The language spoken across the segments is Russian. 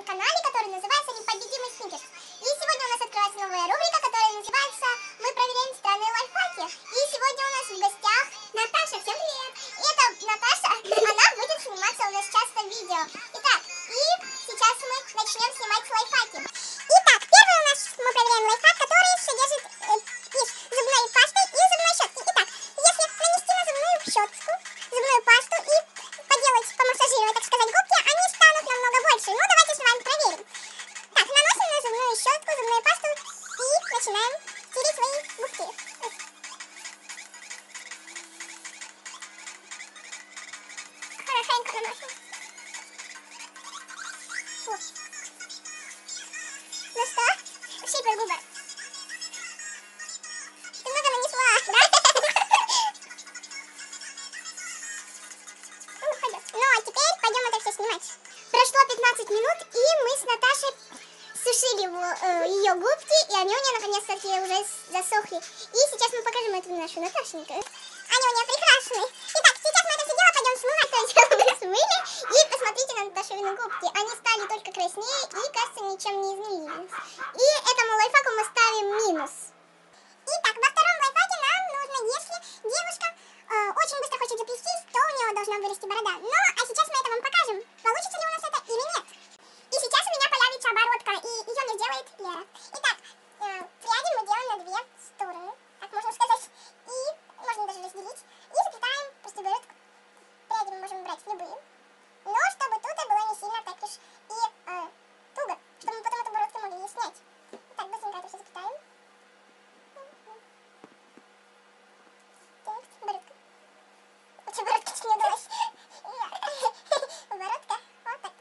моем канале, который называется «Непобедимый Сникерс». И сегодня у нас открывается новая рубрика, которая называется «Мы проверяем странные лайфхаки». И сегодня у нас в гостях Наташа. Всем привет! И это Наташа, она будет сниматься у нас часто в видео. Итак, и сейчас мы начнем снимать лайфхаки. Итак, первый у нас мы проверяем лайфхак, который содержит зубной пастой и зубной щеткой. Итак, если нанести на зубную щетку зубную пасту и помассажировать, так сказать, губки, они станут намного больше. Ну, давайте с вами проверим. Так, наносим на зубную щетку зубную пасту и начинаем тереть свои губки. Хорошенько наносим. Вот. Ну что? Шипер губы. Ты много нанесла, да? Ну, а теперь пойдем это все снимать. Прошло 15 минут, и мы с Наташей сушили ее губки, и они у нее наконец-то уже засохли. И сейчас мы покажем эту нашу Наташеньку. Они у нее прекрасные. Итак, сейчас мы это все дело пойдем смывать, то есть мы смыли, и посмотрите на Наташевины губки. Они стали только краснее и, кажется, ничем не изменились. И этому лайфхаку мы ставим минус. Итак, во втором лайфхаке нам нужно, если девушка очень быстро хочет заплестись, то у нее должна вырасти борода. Но, а сейчас мы это вам покажем, получится ли у нас это или нет. И сейчас у меня появится оборотка, и ее мне сделает Лера. Итак, пряди мы делаем на две стороны, так можно сказать. И можно даже разделить. И заплетаем просто оборотку. Пряди мы можем брать любые. Но чтобы тут было не сильно так уж и туго, чтобы мы потом эту оборотку могли снять. Так, быстренько это все заплетаем. Так, оборотка. Оборотка чуть не удалась. Оборотка. Вот так.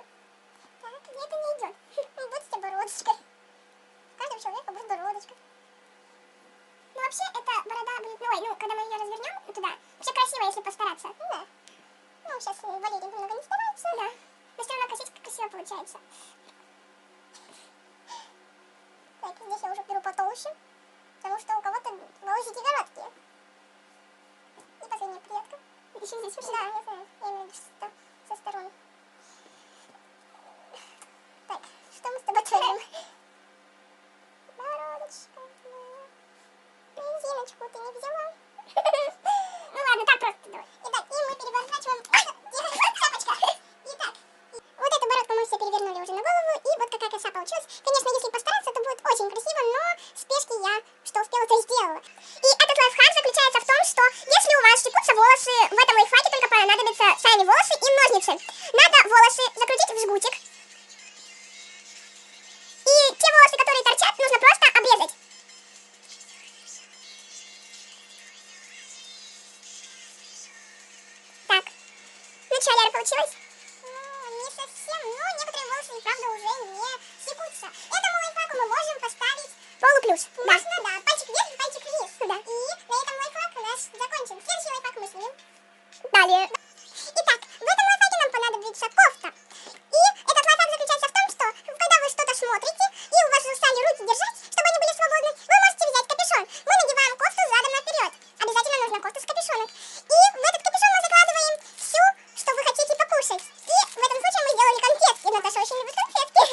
Так, это не идет. Будет обороточка. У каждого человека будет бородочка. Ну, вообще, эта борода будет... Ну, когда мы ее развернем туда, вообще красиво, если постараться. Ну, да. Ну, сейчас Валерий немного не старается. Да. Но все равно косичка красиво получается. Так, здесь я уже беру потолще, потому что у кого-то волосики короткие. И последняя прядка. Еще здесь вообще? Да, я знаю. Я имею в виду со сторон. Так, что мы с тобой творим? Бородочка. Резиночку ты не взяла? Ну ладно, так просто давай. Итак, и мы переворачиваем. Шапочка. Итак, вот эту бородку мы все перевернули уже на голову. И вот какая красота получилась. Конечно, если постараться, то будет очень красиво, но в спешке я что успела, то и сделала. И этот лайфхак заключается в том, что если у вас секутся волосы, в этом лайфхаке только понадобятся сами волосы и ножницы. Надо волосы закрутить в жгутик. И те волосы, которые торчат, нужно просто обрезать. Так. Ну что, Лера, получилось? Ну, не совсем, но некоторые волосы, правда, уже не секутся. Этому лайфхаку мы можем поставить полуплюс. Можно, да. Пальчик вверх и пальчик вниз. Да. И на этом лайфхак у нас закончен. Следующий лайфхак мы снимем. Далее. Итак, в этом лайфхаке нам понадобится кофта. И этот лайфхак заключается в том, что когда вы что-то смотрите, и у вас устали руки держать, чтобы они были свободны, вы можете взять капюшон. Мы надеваем кофту задом наперед. Обязательно нужна кофта с капюшоном. И в этот капюшон мы закладываем все, что вы хотите покушать. И в этом случае мы сделали конфетки. Наташа очень любит конфетки.